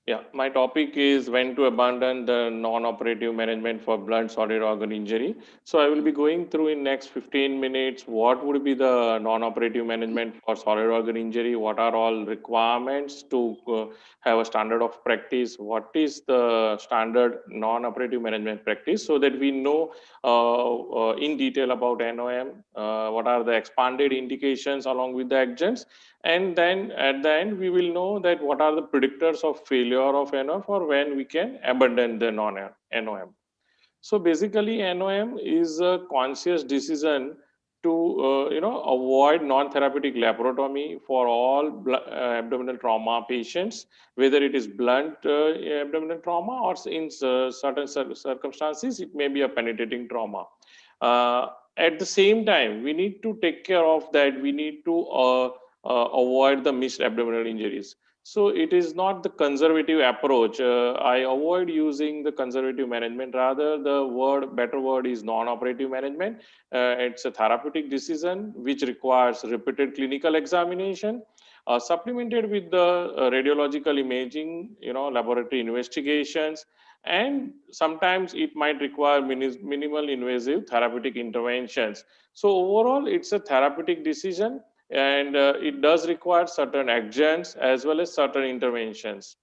Yeah, my topic is when to abandon the non-operative management for blunt solid organ injury. So I will be going through in next 15 minutes what would be the non-operative management for solid organ injury, what are all requirements to have a standard of practice, what is the standard non-operative management practice so that we know in detail about NOM, what are the expanded indications along with the adjuncts, and then at the end we will know that what are the predictors of failure of NOM or when we can abandon the non NOM. So basically NOM is a conscious decision to avoid non-therapeutic laparotomy for all abdominal trauma patients, whether it is blunt abdominal trauma or in certain circumstances it may be a penetrating trauma. At the same time, we need to take care of that. We need to avoid the missed abdominal injuries. So it is not the conservative approach. I avoid using the conservative management. Rather, the better word is non-operative management. It's a therapeutic decision which requires repeated clinical examination, supplemented with the radiological imaging, laboratory investigations, and sometimes it might require minimal invasive therapeutic interventions. So overall, it's a therapeutic decision, and it does require certain adjuncts as well as certain interventions.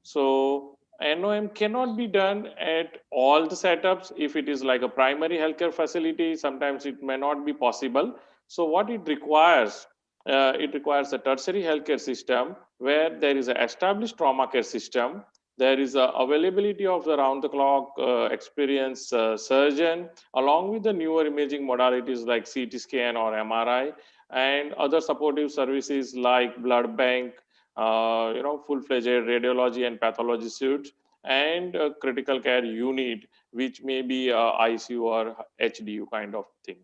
So NOM cannot be done at all the setups. If it is like a primary healthcare facility, sometimes it may not be possible. So what it requires a tertiary healthcare system where there is an established trauma care system. There is a availability of the round the clock experienced surgeon along with the newer imaging modalities like CT scan or MRI and other supportive services like blood bank, full-fledged radiology and pathology suite, and a critical care unit, which may be ICU or HDU kind of thing.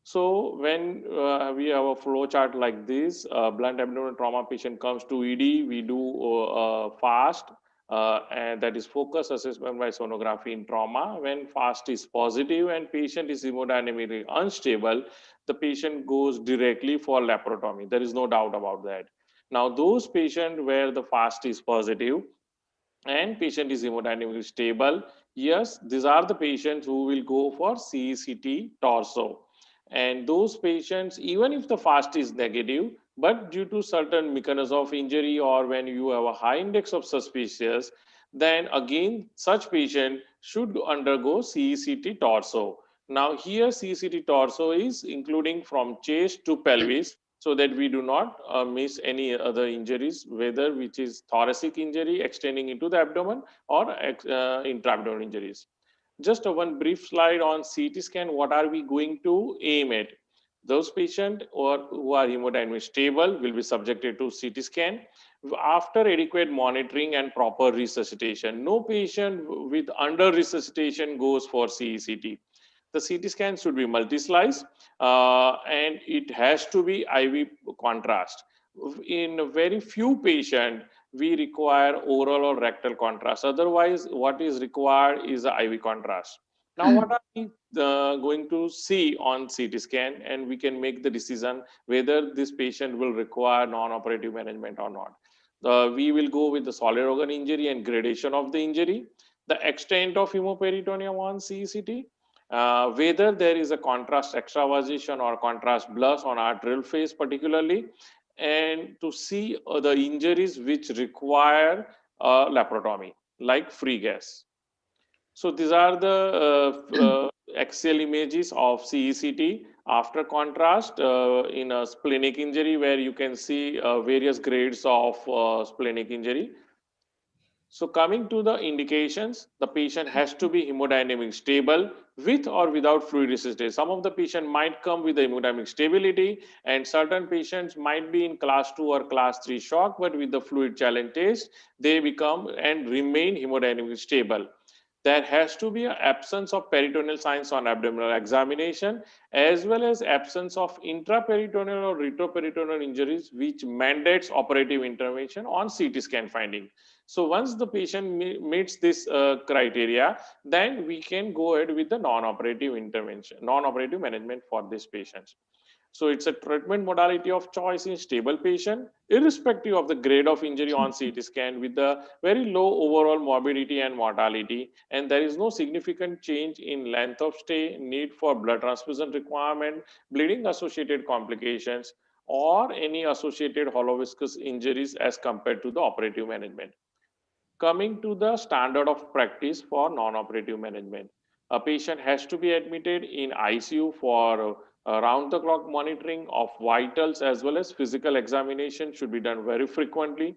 So when we have a flow chart like this, blunt abdominal trauma patient comes to ED, we do FAST, and that is focus assessment by sonography in trauma. When FAST is positive and patient is hemodynamically unstable, the patient goes directly for laparotomy. There is no doubt about that. Now, those patients where the FAST is positive and patient is hemodynamically stable, yes, these are the patients who will go for CECT torso. And those patients, even if the fast is negative, but due to certain mechanism of injury or when you have a high index of suspicious, then again such patient should undergo CECT torso. Now here CECT torso is including from chest to pelvis, so that we do not miss any other injuries, whether which is thoracic injury extending into the abdomen or intra-abdominal injuries. Just a one brief slide on CT scan. What are we going to aim at? Those patients who are hemodynamically stable will be subjected to CT scan after adequate monitoring and proper resuscitation. No patient with under resuscitation goes for CECT. The CT scan should be multi-slice and it has to be IV contrast. In very few patients, we require oral or rectal contrast. Otherwise, what is required is the IV contrast. Now, what are we going to see on CT scan, and we can make the decision whether this patient will require non-operative management or not. We will go with the solid organ injury and gradation of the injury, the extent of hemoperitoneum on CECT, whether there is a contrast extravasation or contrast blast on arterial phase particularly, and to see the injuries which require laparotomy, like free gas. So these are the axial images of CECT after contrast in a splenic injury, where you can see various grades of splenic injury. So coming to the indications, the patient has to be hemodynamic stable with or without fluid resuscitation. Some of the patient might come with the hemodynamic stability, and certain patients might be in class 2 or class 3 shock, but with the fluid challenge test, they become and remain hemodynamically stable. There has to be an absence of peritoneal signs on abdominal examination, as well as absence of intraperitoneal or retroperitoneal injuries, which mandates operative intervention on CT scan finding. So once the patient meets this criteria, then we can go ahead with the non-operative intervention, non-operative management for these patients. So it's a treatment modality of choice in stable patient, irrespective of the grade of injury on CT scan, with the very low overall morbidity and mortality. And there is no significant change in length of stay, need for blood transfusion requirement, bleeding associated complications, or any associated hollow viscous injuries as compared to the operative management. Coming to the standard of practice for non-operative management, a patient has to be admitted in ICU for round the clock monitoring of vitals, as well as physical examination should be done very frequently.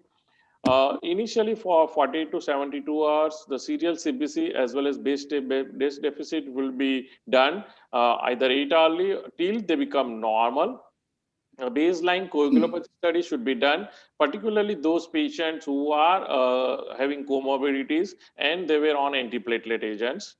Initially for 40 to 72 hours, the serial CBC as well as base deficit will be done either 8 hourly till they become normal. A baseline coagulopathy study should be done, particularly those patients who are having comorbidities and they were on antiplatelet agents.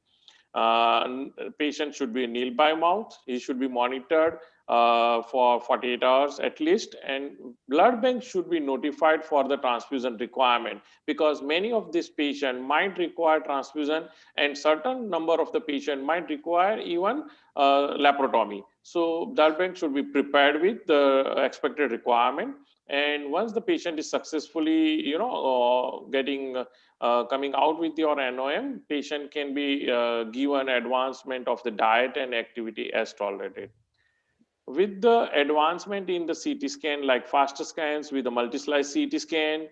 Patient should be nil by mouth. He should be monitored for 48 hours at least, and blood bank should be notified for the transfusion requirement, because many of these patients might require transfusion, and certain number of the patient might require even laparotomy. So blood bank should be prepared with the expected requirement. And once the patient is successfully, getting coming out with your NOM, patient can be given advancement of the diet and activity as tolerated. With the advancement in the CT scan, like faster scans with the multi-slice CT scan,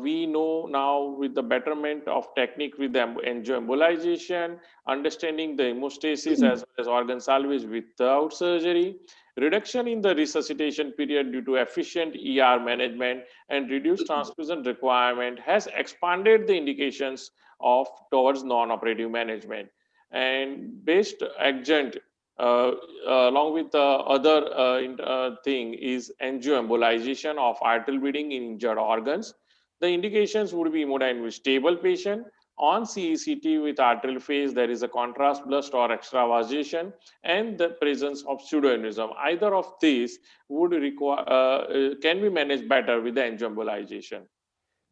we know now with the betterment of technique with the angioembolization, understanding the hemostasis as well as organ salvage without surgery, reduction in the resuscitation period due to efficient ER management, and reduced transfusion requirement has expanded the indications of towards non-operative management. And based agent uh, along with the other thing is angioembolization of arterial bleeding in injured organs. The indications would be hemodynamically stable patient on CECT with arterial phase. There is a contrast burst or extravasation, and the presence of pseudoaneurysm. Either of these would require can be managed better with the angioembolization.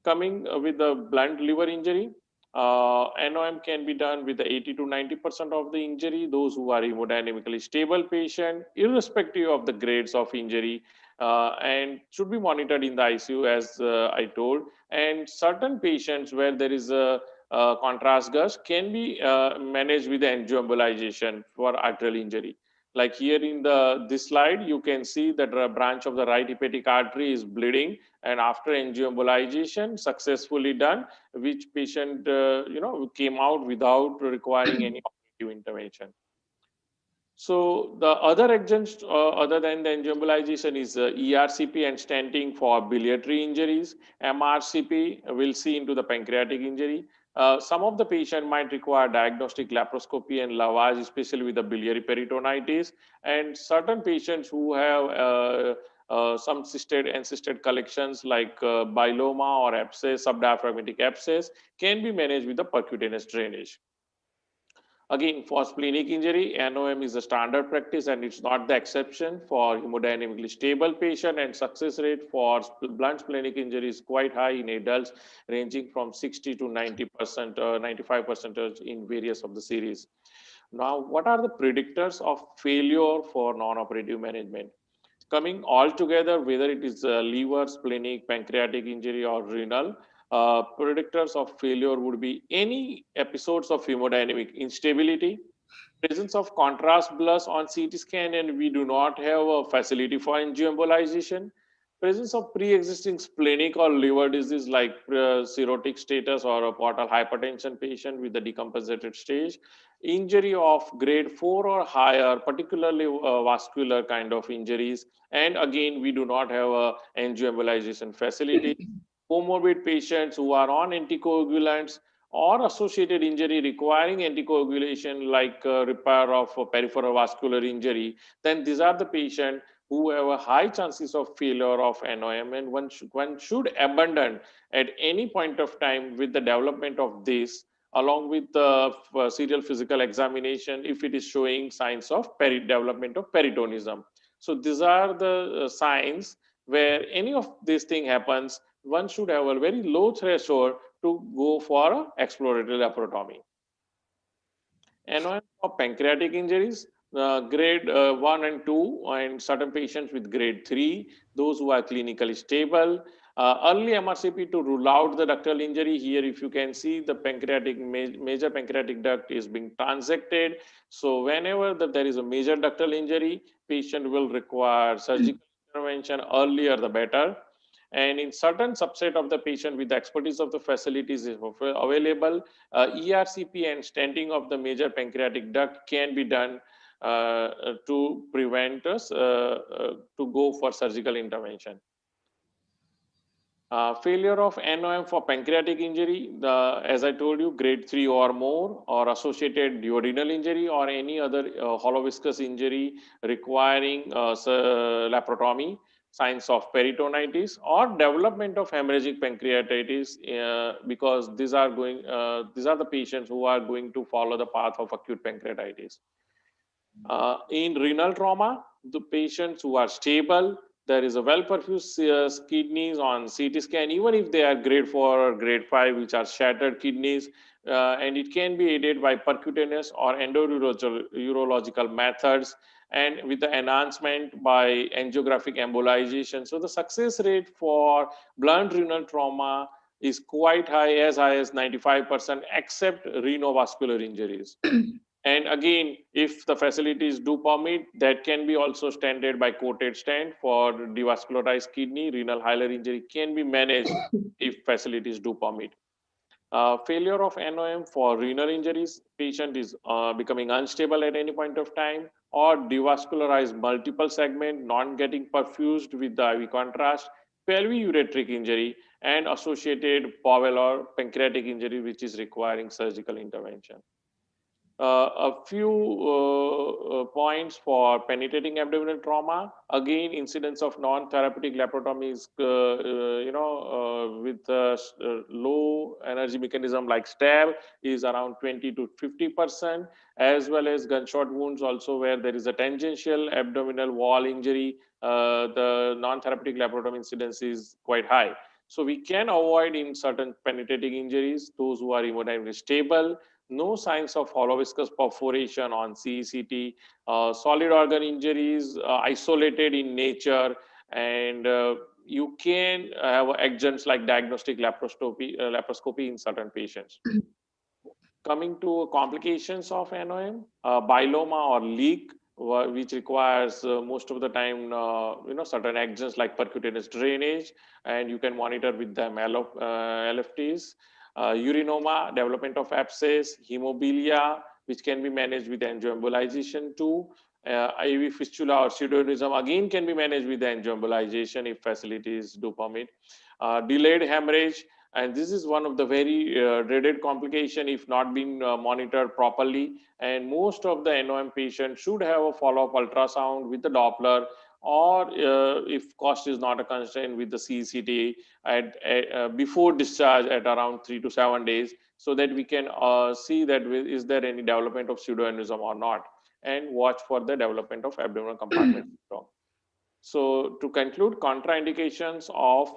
Coming with the blunt liver injury, NOM can be done with the 80 to 90% of the injury, those who are hemodynamically stable patient, irrespective of the grades of injury, and should be monitored in the ICU as I told. And certain patients where there is a contrast gush can be managed with the angioembolization for arterial injury. Like here in the this slide, you can see that a branch of the right hepatic artery is bleeding, and after angioembolization successfully done, which patient came out without requiring any operative intervention. So the other agents other than the angioembolization is ERCP and stenting for biliary injuries. MRCP will see into the pancreatic injury. Some of the patient might require diagnostic laparoscopy and lavage, especially with the biliary peritonitis. And certain patients who have some cysted and cysted collections like biloma or abscess, subdiaphragmatic abscess, can be managed with the percutaneous drainage. Again, for splenic injury, NOM is a standard practice and it's not the exception for hemodynamically stable patient, and success rate for blunt splenic injury is quite high in adults, ranging from 60 to 90%, 95% in various of the series. Now, what are the predictors of failure for non-operative management? Coming all together, whether it is liver, splenic, pancreatic injury, or renal, predictors of failure would be any episodes of hemodynamic instability, presence of contrast blurs on CT scan, and we do not have a facility for angioembolization, presence of pre-existing splenic or liver disease like cirrhotic status or a portal hypertension patient with the decompensated stage, injury of grade 4 or higher, particularly vascular kind of injuries, and again we do not have a angioembolization facility, comorbid patients who are on anticoagulants or associated injury requiring anticoagulation like repair of peripheral vascular injury, then these are the patients who have a high chances of failure of NOM, and one should abandon at any point of time with the development of this, along with the serial physical examination if it is showing signs of development of peritonism. So these are the signs where any of this thing happens, one should have a very low threshold to go for exploratory laparotomy. NOM for pancreatic injuries, grade 1 and 2, and certain patients with grade 3, those who are clinically stable. Early MRCP to rule out the ductal injury. Here, if you can see, the major pancreatic duct is being transected. So whenever there is a major ductal injury, patient will require surgical intervention, earlier the better. And in certain subset of the patient with the expertise of the facilities is available, ERCP and stenting of the major pancreatic duct can be done to prevent us to go for surgical intervention. Failure of NOM for pancreatic injury, as I told you, grade 3 or more, or associated duodenal injury, or any other hollow viscous injury requiring laparotomy, signs of peritonitis, or development of hemorrhagic pancreatitis, because these are the patients who are going to follow the path of acute pancreatitis. In renal trauma, the patients who are stable, there is a well-perfused kidneys on CT scan, even if they are grade 4 or grade 5, which are shattered kidneys, and it can be aided by percutaneous or endourological methods, and with the enhancement by angiographic embolization. So the success rate for blunt renal trauma is quite high as 95%, except renovascular injuries. And again, if the facilities do permit, that can be also stented by coated stent for devascularized kidney. Renal hilar injury can be managed if facilities do permit. Failure of NOM for renal injuries, patient is becoming unstable at any point of time, or devascularized multiple segment, not getting perfused with the IV contrast, pelviureteric injury, and associated bowel or pancreatic injury, which is requiring surgical intervention. A few points for penetrating abdominal trauma. Again, incidence of non-therapeutic laparotomy is, with low energy mechanism like stab is around 20 to 50%, as well as gunshot wounds also, where there is a tangential abdominal wall injury. The non-therapeutic laparotomy incidence is quite high. So we can avoid in certain penetrating injuries, those who are hemodynamically stable, no signs of hollow viscous perforation on CECT, solid organ injuries isolated in nature, and you can have agents like diagnostic laparoscopy in certain patients. Coming to complications of NOM, biloma or leak, which requires most of the time, certain agents like percutaneous drainage, and you can monitor with them LFTs. Urinoma, development of abscess, hemophilia, which can be managed with angioembolization too. IV fistula or pseudoaneurysm again can be managed with angioembolization if facilities do permit. Delayed hemorrhage, and this is one of the very dreaded complication if not being monitored properly, and most of the NOM patients should have a follow-up ultrasound with the Doppler, or if cost is not a constraint, with the CCT before discharge at around 3 to 7 days, so that we can see that is there any development of pseudoaneurysm or not, and watch for the development of abdominal compartment syndrome. So to conclude, contraindications of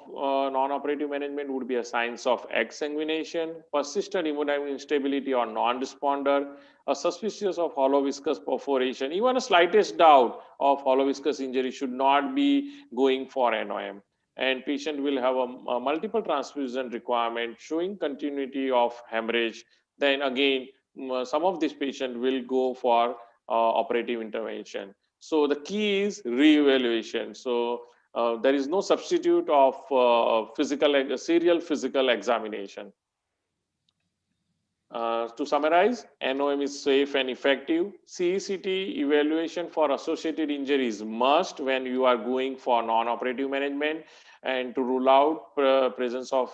non-operative management would be a signs of exsanguination, persistent hemodynamic instability or non-responder, a suspicious of hollow viscous perforation, even a slightest doubt of hollow viscous injury should not be going for NOM. And patient will have a multiple transfusion requirement showing continuity of hemorrhage. Then again, some of these patients will go for operative intervention. So the key is re-evaluation. So there is no substitute of serial physical examination. To summarize, NOM is safe and effective. CECT evaluation for associated injuries must when you are going for non-operative management, and to rule out presence of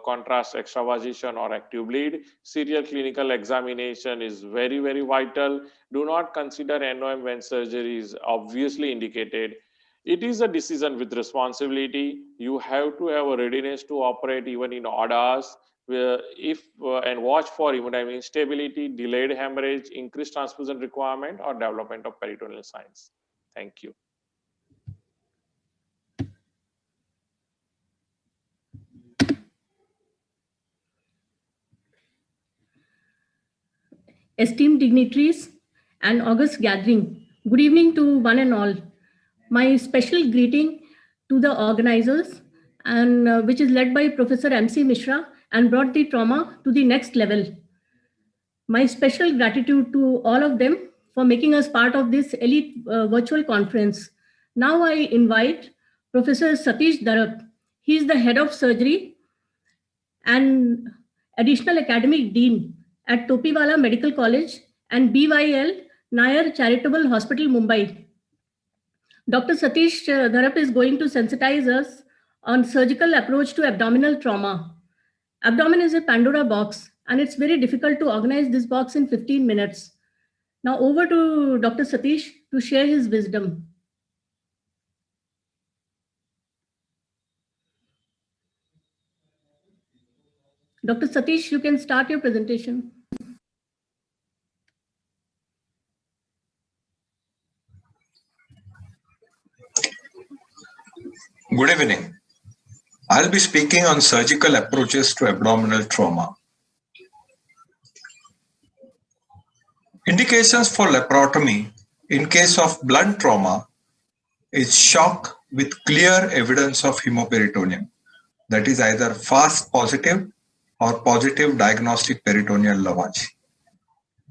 contrast extravasation or active bleed. Serial clinical examination is very, very vital. Do not consider NOM when surgery is obviously indicated. It is a decision with responsibility. You have to have a readiness to operate even in odd hours, and watch for hemodynamic instability, delayed hemorrhage, increased transfusion requirement, or development of peritoneal signs. Thank you. Esteemed dignitaries and august gathering. Good evening to one and all. My special greeting to the organizers, and which is led by Professor MC Mishra and brought the trauma to the next level. My special gratitude to all of them for making us part of this elite virtual conference. Now I invite Professor Satish Darab. He is the head of surgery and additional academic dean at Topiwala Medical College and BYL Nair Charitable Hospital, Mumbai. Dr. Satish Dharap is going to sensitize us on surgical approach to abdominal trauma. Abdomen is a Pandora box, and it's very difficult to organize this box in 15 minutes. Now over to Dr. Satish to share his wisdom. Dr. Satish, you can start your presentation. Good evening. I'll be speaking on surgical approaches to abdominal trauma. Indications for laparotomy in case of blunt trauma is shock with clear evidence of hemoperitoneum, that is either fast positive or positive diagnostic peritoneal lavage.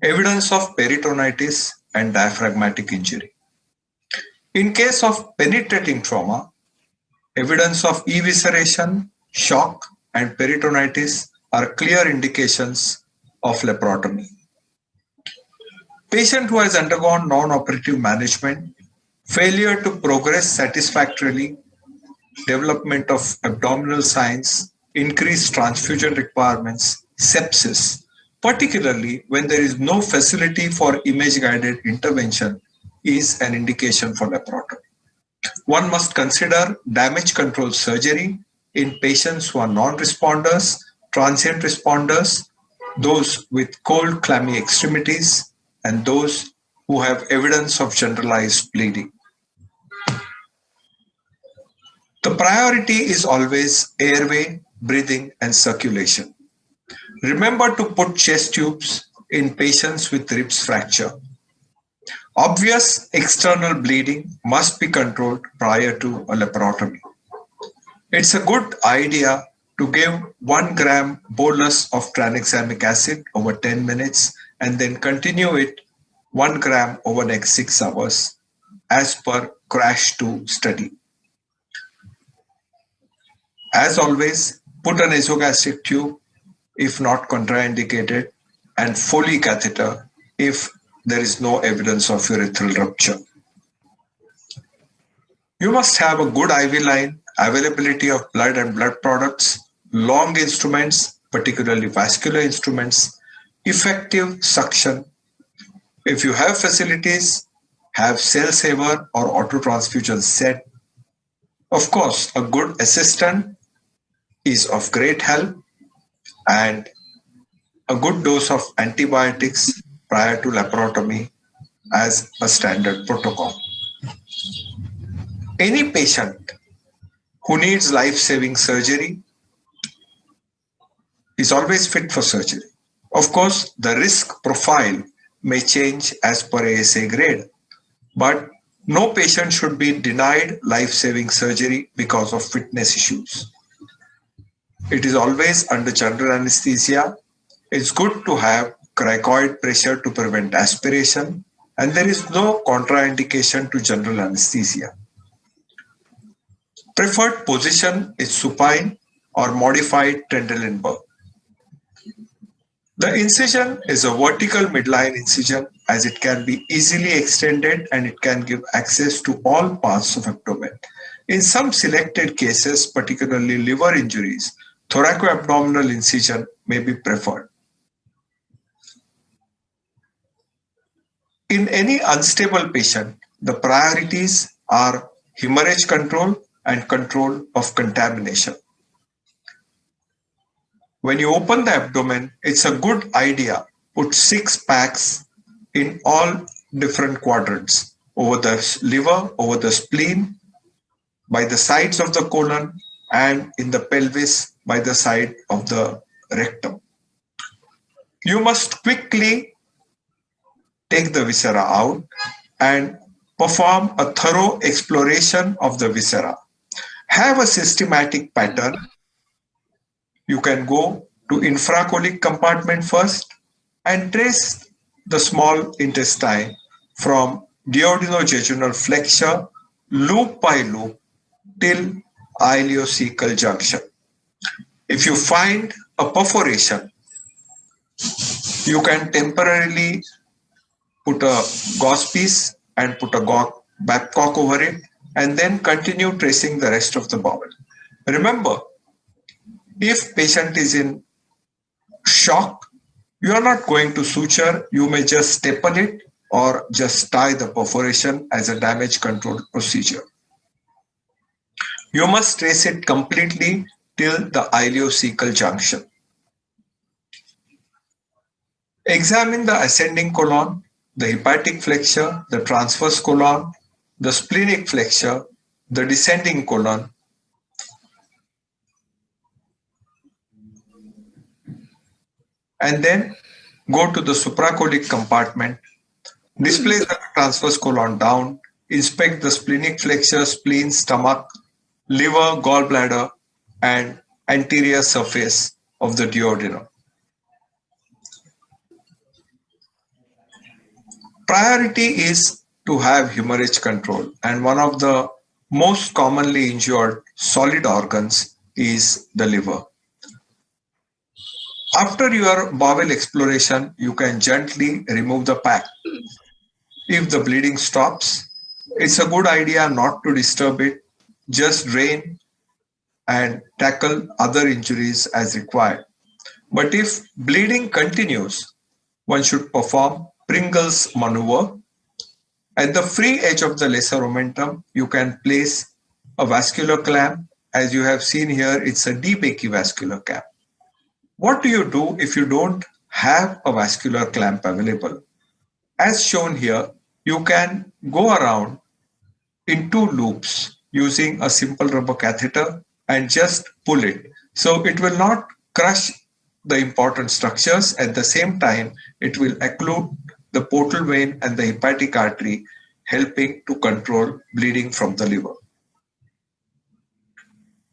Evidence of peritonitis and diaphragmatic injury. In case of penetrating trauma, evidence of evisceration, shock, and peritonitis are clear indications of laparotomy. Patient who has undergone non-operative management, failure to progress satisfactorily, development of abdominal signs, increased transfusion requirements, sepsis, particularly when there is no facility for image-guided intervention, is an indication for laparotomy. One must consider damage control surgery in patients who are non-responders, transient responders, those with cold, clammy extremities, and those who have evidence of generalized bleeding. The priority is always airway, breathing, and circulation. Remember to put chest tubes in patients with ribs fracture. Obvious external bleeding must be controlled prior to a laparotomy. It's a good idea to give 1 gram bolus of tranexamic acid over 10 minutes and then continue it 1 gram over next 6 hours as per CRASH 2 study. As always, put an esogastric tube if not contraindicated and Foley catheter if there is no evidence of urethral rupture. You must have a good IV line, availability of blood and blood products, long instruments, particularly vascular instruments, effective suction. If you have facilities, have cell saver or auto transfusion set. Of course, a good assistant is of great help, and a good dose of antibiotics prior to laparotomy as a standard protocol. Any patient who needs life-saving surgery is always fit for surgery. Of course, the risk profile may change as per ASA grade, but no patient should be denied life-saving surgery because of fitness issues. It is always under general anesthesia. It's good to have cricoid pressure to prevent aspiration, and there is no contraindication to general anesthesia. Preferred position is supine or modified Trendelenburg. The incision is a vertical midline incision as it can be easily extended and it can give access to all parts of abdomen. In some selected cases, particularly liver injuries, thoracoabdominal incision may be preferred. In any unstable patient, the priorities are hemorrhage control and control of contamination. When you open the abdomen, it's a good idea put 6 packs in all different quadrants, over the liver, over the spleen, by the sides of the colon, and in the pelvis by the side of the rectum. You must quickly take the viscera out, and perform a thorough exploration of the viscera. Have a systematic pattern. You can go to infracolic compartment first and trace the small intestine from duodenojejunal flexure loop by loop till ileocecal junction. If you find a perforation, you can temporarily put a gauze piece and put a Babcock over it, and then continue tracing the rest of the bowel. Remember, if patient is in shock, you are not going to suture, you may just staple it or just tie the perforation as a damage control procedure. You must trace it completely till the ileocecal junction. Examine the ascending colon, the hepatic flexure, the transverse colon, the splenic flexure, the descending colon, and then go to the supracolic compartment, displace the transverse colon down, inspect the splenic flexure, spleen, stomach, liver, gallbladder, and anterior surface of the duodenum. Priority is to have hemorrhage control, and one of the most commonly injured solid organs is the liver. After your bowel exploration, you can gently remove the pack. If the bleeding stops, it's a good idea not to disturb it, just drain and tackle other injuries as required. But if bleeding continues, one should perform Pringle's maneuver. At the free edge of the lesser omentum, you can place a vascular clamp. As you have seen here, it's a DeBakey vascular clamp. What do you do if you don't have a vascular clamp available? As shown here, you can go around in 2 loops using a simple rubber catheter and just pull it. So it will not crush the important structures. At the same time, it will occlude the portal vein and the hepatic artery, helping to control bleeding from the liver.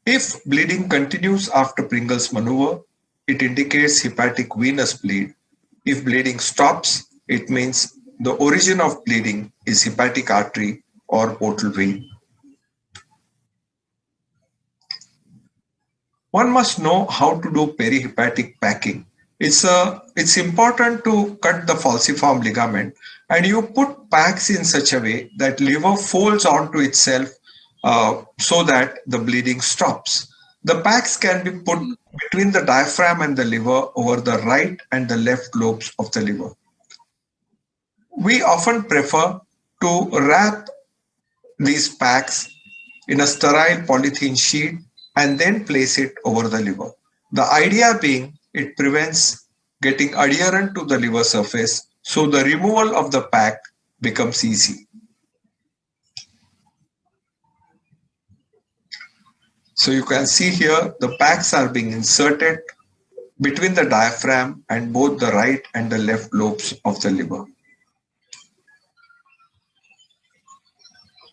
If bleeding continues after Pringle's maneuver, it indicates hepatic venous bleed. If bleeding stops, it means the origin of bleeding is hepatic artery or portal vein. One must know how to do perihepatic packing. It's important to cut the falciform ligament, and you put packs in such a way that liver folds onto itself so that the bleeding stops. The packs can be put between the diaphragm and the liver over the right and the left lobes of the liver. We often prefer to wrap these packs in a sterile polythene sheet and then place it over the liver. The idea being it prevents getting adherent to the liver surface, so the removal of the pack becomes easy. So you can see here the packs are being inserted between the diaphragm and both the right and the left lobes of the liver.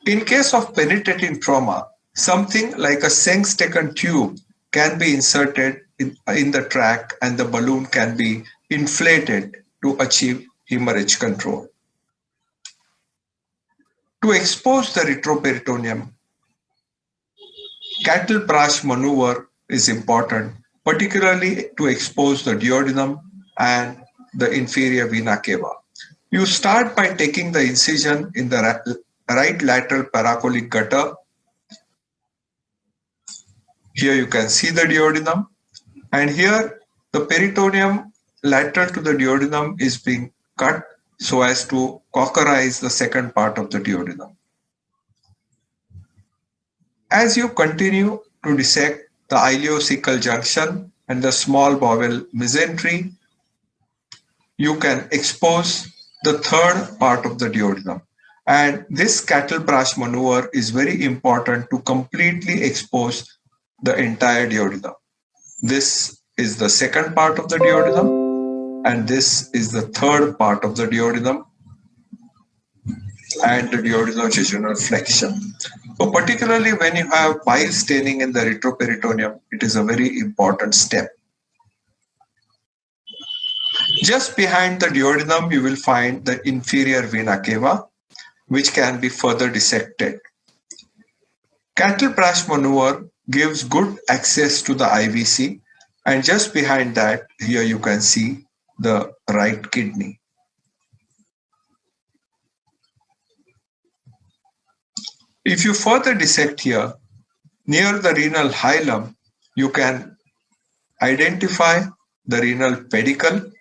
In case of penetrating trauma, something like a Sengstecken tube can be inserted in the tract and the balloon can be inflated to achieve hemorrhage control. To expose the retroperitoneum, cattle brush maneuver is important, particularly to expose the duodenum and the inferior vena cava. You start by taking the incision in the right lateral paracolic gutter. Here you can see the duodenum, and here the peritoneum lateral to the duodenum is being cut so as to cockerize the second part of the duodenum. As you continue to dissect the ileocecal junction and the small bowel mesentery, you can expose the third part of the duodenum. And this cattle brush maneuver is very important to completely expose the entire duodenum. This is the second part of the duodenum, and this is the third part of the duodenum. and the duodenojejunal flexion. So particularly when you have bile staining in the retroperitoneum, it is a very important step. Just behind the duodenum, you will find the inferior vena cava, which can be further dissected. Cattle brush maneuver gives good access to the IVC, and just behind that, here you can see the right kidney. If you further dissect here, near the renal hilum, you can identify the renal pedicle,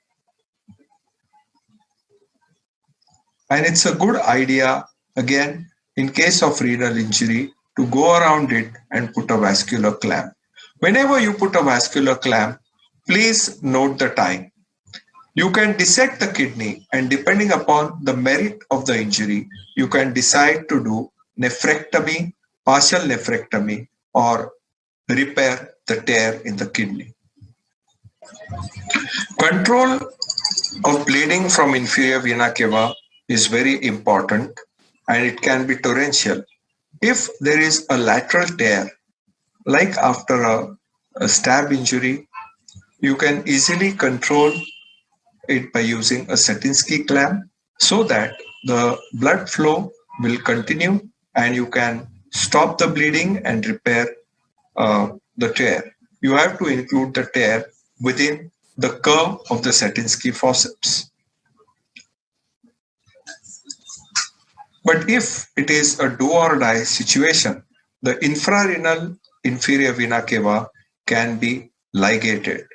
and it's a good idea, again, in case of renal injury, to go around it and put a vascular clamp. Whenever you put a vascular clamp, please note the time. You can dissect the kidney, and depending upon the merit of the injury, you can decide to do nephrectomy, partial nephrectomy, or repair the tear in the kidney. Control of bleeding from inferior vena cava is very important, and it can be torrential. If there is a lateral tear, like after a stab injury, you can easily control it by using a Satinsky clamp so that the blood flow will continue and you can stop the bleeding and repair the tear. You have to include the tear within the curve of the Satinsky forceps. But if it is a do or die situation, the infrarenal inferior vena cava can be ligated.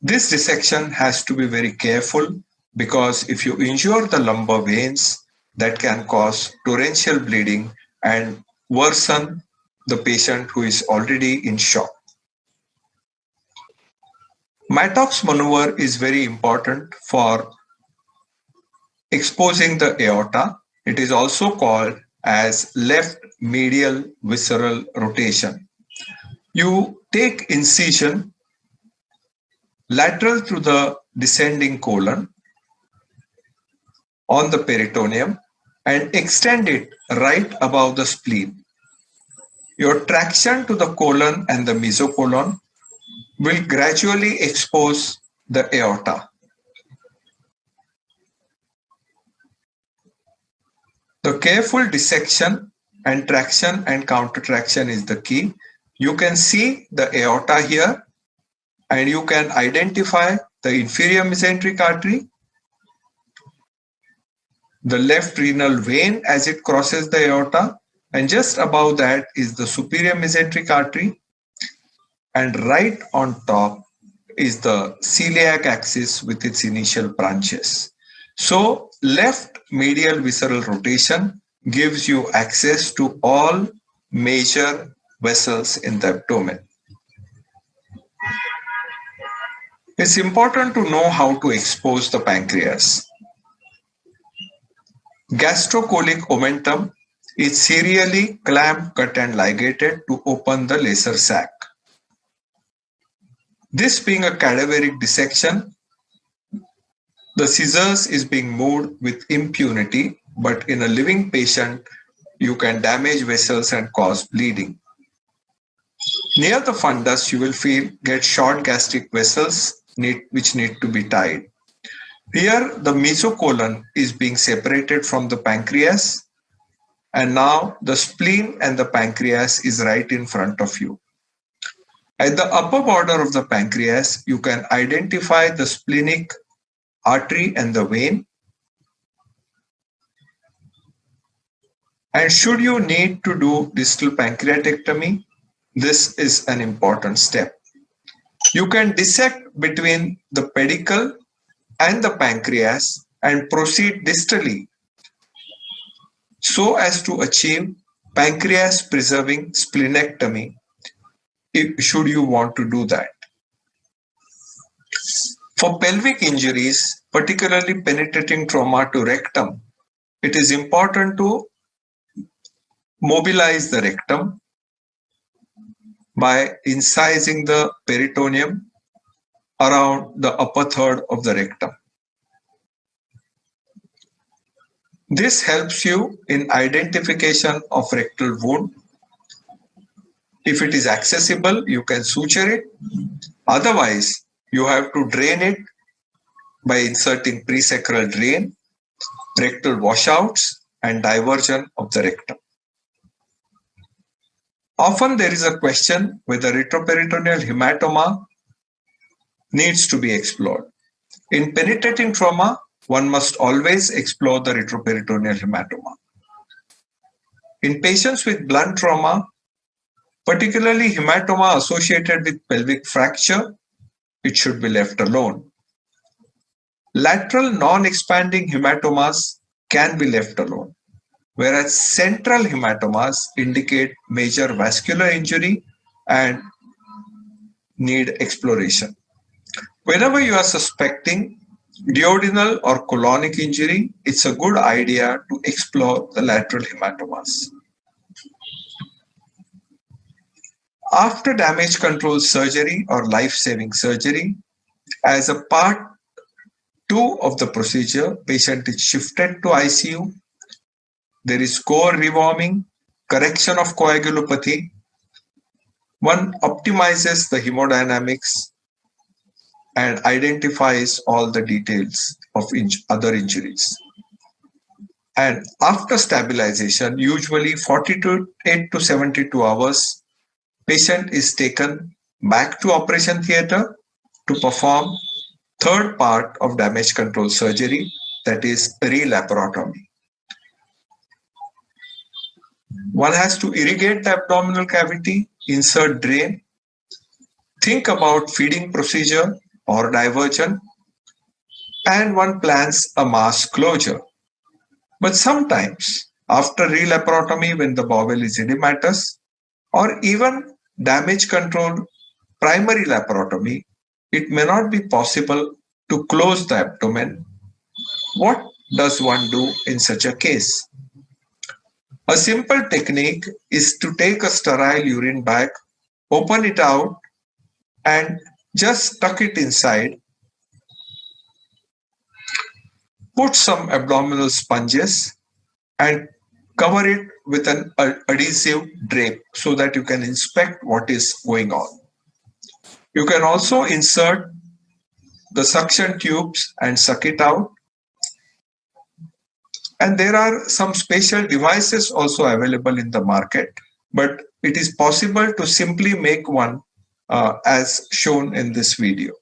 This dissection has to be very careful because if you injure the lumbar veins, that can cause torrential bleeding and worsen the patient who is already in shock. Mattox maneuver is very important for exposing the aorta. It is also called as left medial visceral rotation. You take incision lateral to the descending colon on the peritoneum and extend it right above the spleen. Your traction to the colon and the mesocolon will gradually expose the aorta. The careful dissection and traction and countertraction is the key. You can see the aorta here, and you can identify the inferior mesenteric artery, the left renal vein as it crosses the aorta, and just above that is the superior mesenteric artery, and right on top is the celiac axis with its initial branches. So left medial visceral rotation gives you access to all major vessels in the abdomen. It's important to know how to expose the pancreas. Gastrocolic omentum is serially clamped, cut and ligated to open the Lesser sac. This being a cadaveric dissection, the scissors is being moved with impunity, but in a living patient, you can damage vessels and cause bleeding. Near the fundus, you will get short gastric vessels which need to be tied. Here, the mesocolon is being separated from the pancreas, and now the spleen and the pancreas is right in front of you. At the upper border of the pancreas, you can identify the splenic artery and the vein. And should you need to do distal pancreatectomy, this is an important step. You can dissect between the pedicle and the pancreas and proceed distally so as to achieve pancreas preserving splenectomy should you want to do that. For pelvic injuries, particularly penetrating trauma to rectum, it is important to mobilize the rectum by incising the peritoneum around the upper third of the rectum. This helps you in identification of rectal wound. If it is accessible, you can suture it. Otherwise, you have to drain it by inserting presacral drain, rectal washouts, and diversion of the rectum. Often there is a question whether retroperitoneal hematoma needs to be explored. In penetrating trauma, one must always explore the retroperitoneal hematoma. In patients with blunt trauma, particularly hematoma associated with pelvic fracture, it should be left alone. Lateral non-expanding hematomas can be left alone, whereas central hematomas indicate major vascular injury and need exploration. Whenever you are suspecting duodenal or colonic injury, it's a good idea to explore the lateral hematomas. After damage control surgery or life-saving surgery, as a part 2 of the procedure, patient is shifted to ICU. There is core rewarming, correction of coagulopathy. One optimizes the hemodynamics and identifies all the details of other injuries. And after stabilization, usually 48 to 72 hours, patient is taken back to operation theater to perform third part of damage control surgery, that is re-laparotomy. One has to irrigate the abdominal cavity, insert drain, think about feeding procedure or diversion, and one plans a mass closure. But sometimes, after re-laparotomy, when the bowel is edematous, or even damage control primary laparotomy, it may not be possible to close the abdomen. What does one do in such a case? A simple technique is to take a sterile urine bag, open it out, and just tuck it inside. Put some abdominal sponges and cover it with an adhesive drape so that you can inspect what is going on. You can also insert the suction tubes and suck it out. And there are some special devices also available in the market, but it is possible to simply make one as shown in this video.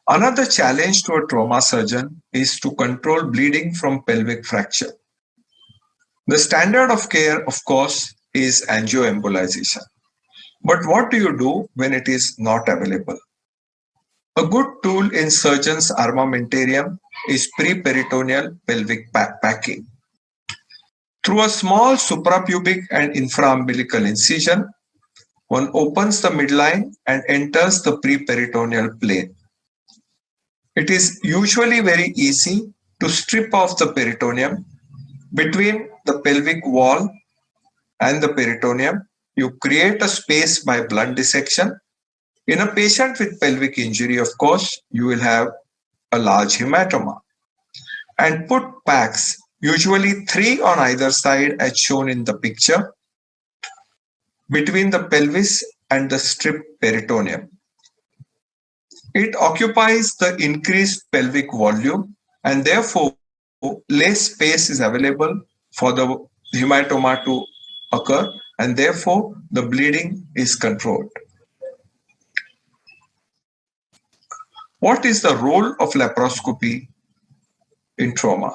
Another challenge to a trauma surgeon is to control bleeding from pelvic fracture. The standard of care, of course, is angioembolization. But what do you do when it is not available? A good tool in surgeon's armamentarium is preperitoneal pelvic packing. Through a small suprapubic and infraumbilical incision, one opens the midline and enters the preperitoneal plane. It is usually very easy to strip off the peritoneum. Between the pelvic wall and the peritoneum, you create a space by blunt dissection. In a patient with pelvic injury, of course, you will have a large hematoma. And put packs, usually 3 on either side as shown in the picture, between the pelvis and the stripped peritoneum. It occupies the increased pelvic volume and therefore less space is available for the hematoma to occur, and therefore the bleeding is controlled. What is the role of laparoscopy in trauma?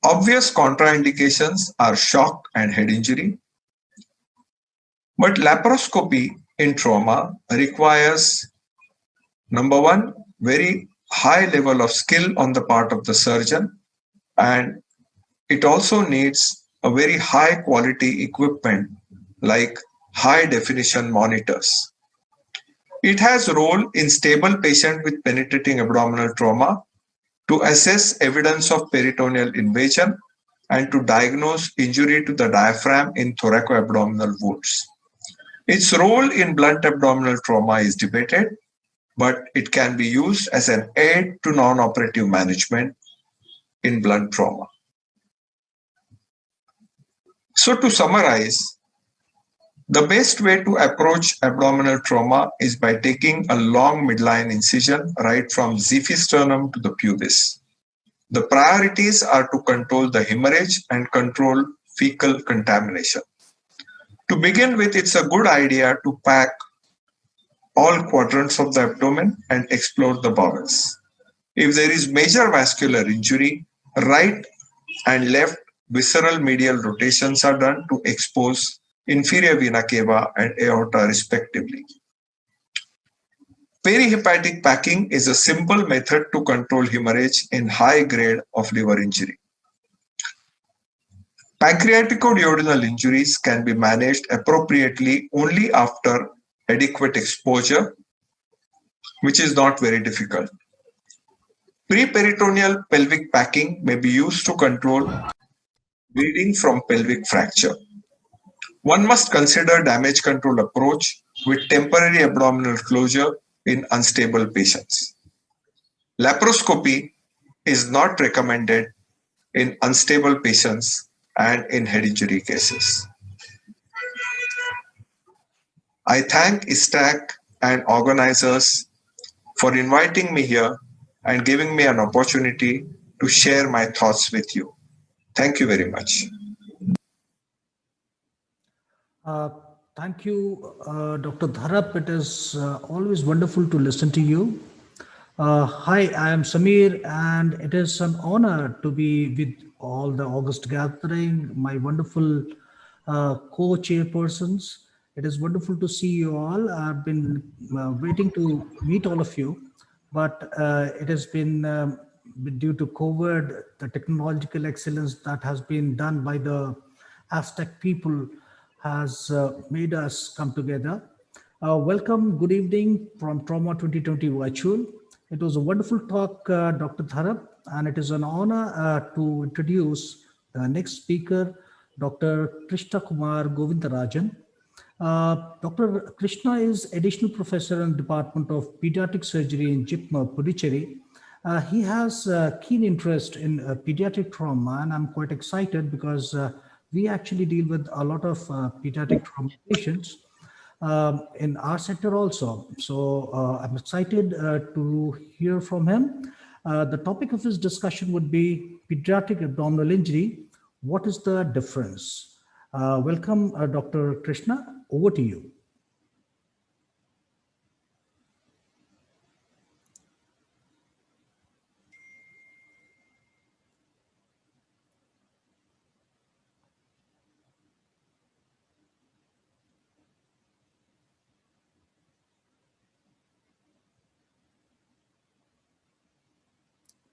Obvious contraindications are shock and head injury. But laparoscopy in trauma requires, number one, very high level of skill on the part of the surgeon, and it also needs a very high quality equipment like high definition monitors. It has a role in stable patient with penetrating abdominal trauma to assess evidence of peritoneal invasion and to diagnose injury to the diaphragm in thoracoabdominal wounds. Its role in blunt abdominal trauma is debated, but it can be used as an aid to non-operative management in blunt trauma. So to summarize, the best way to approach abdominal trauma is by taking a long midline incision right from xiphisternum to the pubis. The priorities are to control the hemorrhage and control fecal contamination. To begin with, it's a good idea to pack all quadrants of the abdomen and explore the bowels. If there is major vascular injury, right and left visceral medial rotations are done to expose inferior vena cava and aorta respectively. Perihepatic packing is a simple method to control hemorrhage in high grade of liver injury. Pancreaticoduodenal injuries can be managed appropriately only after adequate exposure, which is not very difficult. Preperitoneal pelvic packing may be used to control bleeding from pelvic fracture. One must consider damage control approach with temporary abdominal closure in unstable patients. Laparoscopy is not recommended in unstable patients and in head injury cases. I thank ISTAC and organizers for inviting me here and giving me an opportunity to share my thoughts with you. Thank you very much. Thank you, Dr. Dharap. It is always wonderful to listen to you. Hi, I am Samir, and it is an honor to be with all the August gathering, my wonderful co-chairpersons. It is wonderful to see you all. I've been waiting to meet all of you, but it has been due to COVID, the technological excellence that has been done by the Aztec people has made us come together. Welcome, good evening from Trauma 2020 Virtual. It was a wonderful talk, Dr. Dharap, and it is an honor to introduce the next speaker, Dr. Krishna Kumar Govindarajan. Dr. Krishna is additional professor in the Department of Pediatric Surgery in JIPMER, Puducherry. He has a keen interest in pediatric trauma, and I'm quite excited because we actually deal with a lot of pediatric trauma patients in our sector also. So I'm excited to hear from him. The topic of his discussion would be pediatric abdominal injury. What is the difference? Welcome, Dr. Krishna. Over to you.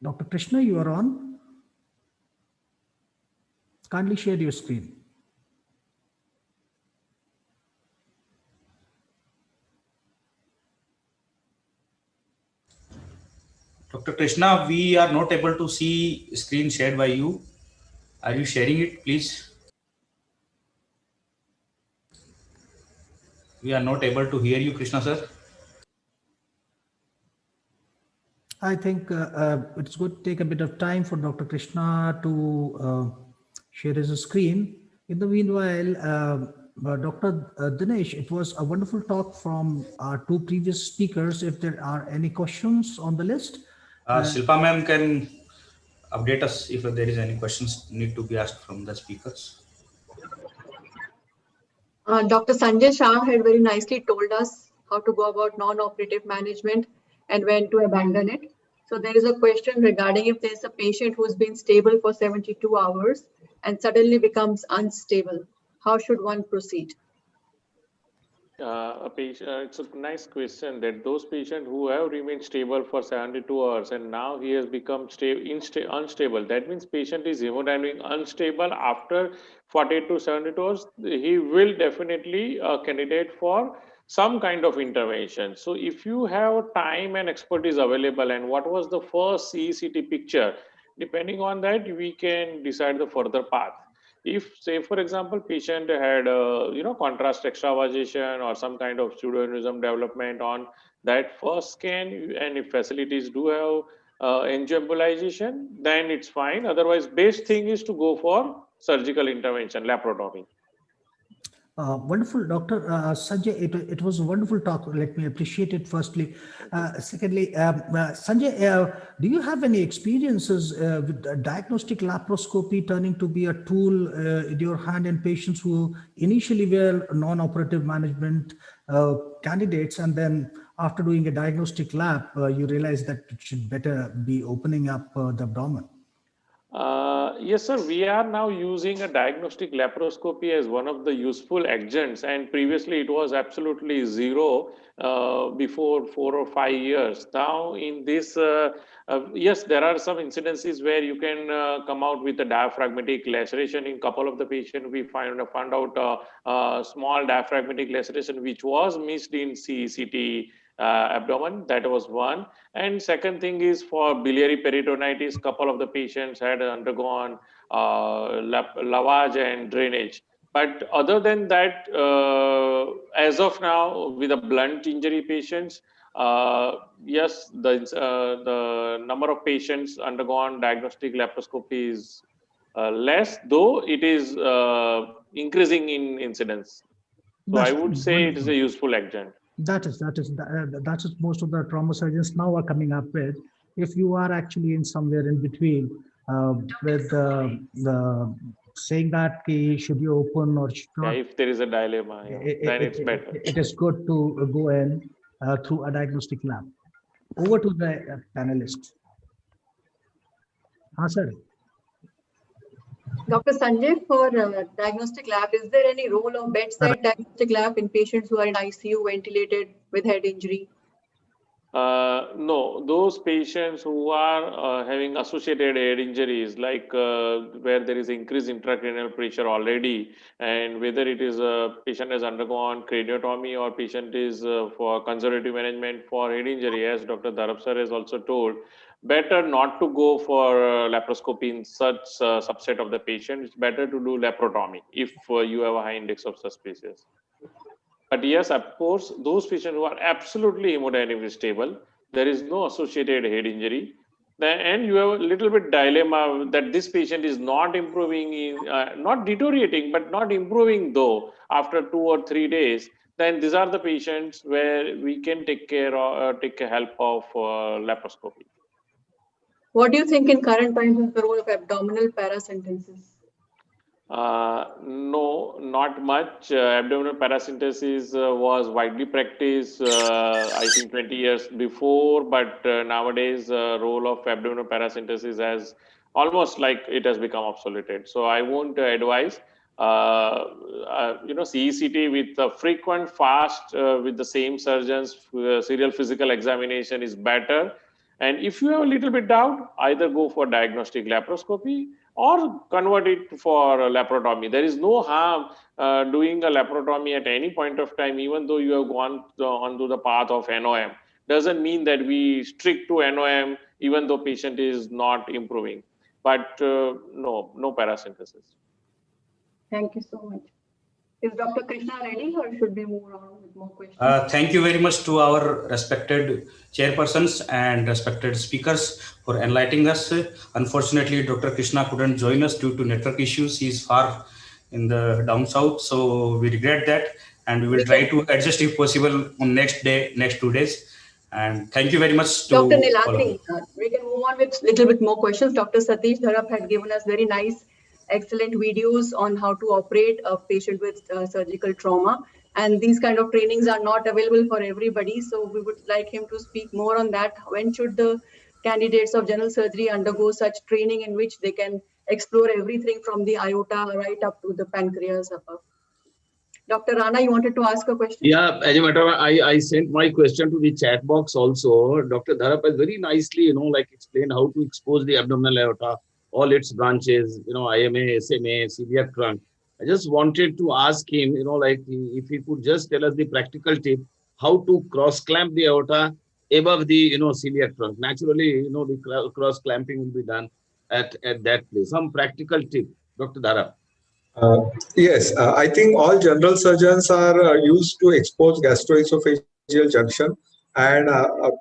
Dr. Krishna, you are on. Kindly share your screen. Dr. Krishna, we are not able to see screen shared by you. Are you sharing it, please? We are not able to hear you, Krishna sir. I think it's going to take a bit of time for Dr. Krishna to share his screen. In the meanwhile, Dr. Dinesh, it was a wonderful talk from our two previous speakers. If there are any questions on the list. Shilpa ma'am can update us if there is any questions need to be asked from the speakers. Dr. Sanjay Shah had very nicely told us how to go about non-operative management and when to abandon it. So there is a question regarding if there's a patient who's been stable for 72 hours and suddenly becomes unstable, how should one proceed? A patient, it's a nice question that those patients who have remained stable for 72 hours and now he has become unstable. That means patient is hemodynamic unstable after 48 to 72 hours. He will definitely a candidate for some kind of intervention. So if you have time and expertise available and what was the first CECT picture, depending on that, we can decide the further path. If say for example patient had contrast extravasation or some kind of pseudoaneurysm development on that first scan, and if facilities do have angioembolization, then it's fine. Otherwise, best thing is to go for surgical intervention, laparotomy. Wonderful, Dr. Sanjay. It was a wonderful talk. Let me appreciate it firstly. Secondly, Sanjay, do you have any experiences with diagnostic laparoscopy turning to be a tool in your hand in patients who initially were non-operative management candidates, and then after doing a diagnostic lab, you realize that it should better be opening up the abdomen? Yes, sir. We are now using a diagnostic laparoscopy as one of the useful agents, and previously it was absolutely zero before 4 or 5 years. Now, in this, yes, there are some incidences where you can come out with a diaphragmatic laceration. In couple of the patients, we found out a small diaphragmatic laceration which was missed in CECT abdomen. That was one. And second thing is for biliary peritonitis, couple of the patients had undergone lavage and drainage. But other than that, as of now, with the blunt injury patients, yes, the number of patients undergone diagnostic laparoscopy is less, though it is increasing in incidence. So I would say it is a useful agent. That is most of the trauma surgeons now are coming up with. If you are actually in somewhere in between with the saying that should you open or should not, if there is a dilemma, then it's better. It is good to go in through a diagnostic lab. Over to the panelists. Sir. Dr. Sanjay, for diagnostic lab, is there any role of bedside diagnostic lab in patients who are in ICU ventilated with head injury? No, those patients who are having associated head injuries, like where there is increased intracranial pressure already, and whether it is a patient has undergone craniotomy or patient is for conservative management for head injury, as Dr. Dharap sir has also told, better not to go for laparoscopy in such subset of the patient. It's better to do laparotomy if you have a high index of suspicious. But yes, of course, those patients who are absolutely hemodynamically stable, there is no associated head injury, and you have a little bit dilemma that this patient is not improving, not deteriorating, but not improving though after 2 or 3 days, then these are the patients where we can take help of laparoscopy. What do you think in current times is the role of abdominal paracentesis? No, not much. Abdominal paracentesis was widely practiced, I think 20 years before, but nowadays role of abdominal paracentesis has almost like it has become obsoleted. So I won't advise. CECT with frequent fast with the same surgeons, serial physical examination is better. And if you have a little bit doubt, either go for diagnostic laparoscopy or convert it for laparotomy. There is no harm doing a laparotomy at any point of time, even though you have gone onto the path of NOM. Doesn't mean that we stick to NOM even though patient is not improving. But no paracentesis. Thank you so much. Is Dr. Krishna ready, or should we move on with more questions? Thank you very much to our respected chairpersons and respected speakers for enlightening us. Unfortunately, Dr. Krishna couldn't join us due to network issues. He is far in the down south, so we regret that, and we will try to adjust if possible on next 2 days. And thank you very much to Dr. Nilakri. We can move on with a little bit more questions. Dr. Satish Dharap had given us very nice, excellent videos on how to operate a patient with surgical trauma. And these kind of trainings are not available for everybody. So we would like him to speak more on that. When should the candidates of general surgery undergo such training in which they can explore everything from the aorta right up to the pancreas above? Dr. Rana, you wanted to ask a question? Yeah, as a matter of I sent my question to the chat box also. Dr. Dharap has very nicely, explained how to expose the abdominal aorta, all its branches, IMA, SMA, celiac trunk. I just wanted to ask him, if he could just tell us the practical tip, how to cross clamp the aorta above the, celiac trunk. Naturally, the cross clamping will be done at that place. Some practical tip, Dr. Dharap. Yes, I think all general surgeons are used to expose gastroesophageal junction And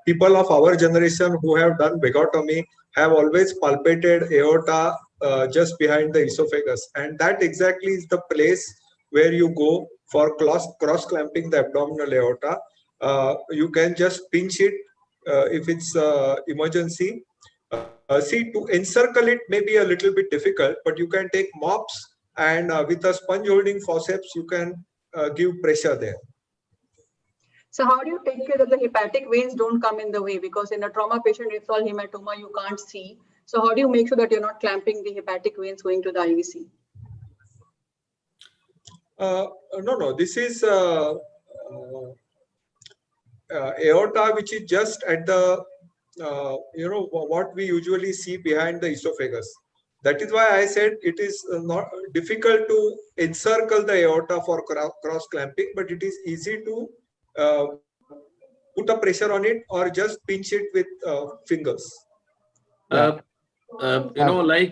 people of our generation who have done vagotomy have always palpated aorta just behind the esophagus, and that exactly is the place where you go for cross clamping the abdominal aorta. You can just pinch it if it's emergency. See, to encircle it may be a little bit difficult, but you can take mops, and with a sponge holding forceps you can give pressure there. So how do you take care that the hepatic veins don't come in the way? Because in a trauma patient, it's all hematoma, you can't see. So how do you make sure that you're not clamping the hepatic veins going to the IVC? No. This is aorta, which is just at the, what we usually see behind the esophagus. That is why I said it is not difficult to encircle the aorta for cross clamping, but it is easy to put a pressure on it or just pinch it with fingers. Like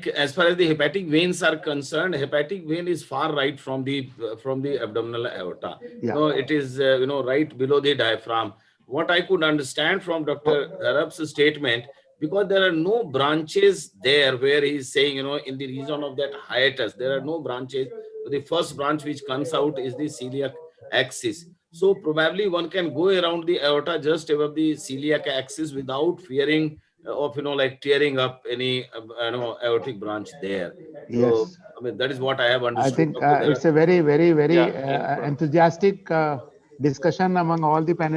as far as the hepatic veins are concerned, hepatic vein is far right from the abdominal aorta. It is right below the diaphragm. What I could understand from Dr. Dharap's statement, because there are no branches there where he is saying, in the region of that hiatus, there are no branches. The first branch which comes out is the celiac axis. So probably one can go around the aorta just above the celiac axis without fearing of like tearing up any aortic branch there. So Yes. I mean, that is what I have I understood. think it's a very Yeah, enthusiastic discussion among all the panelists.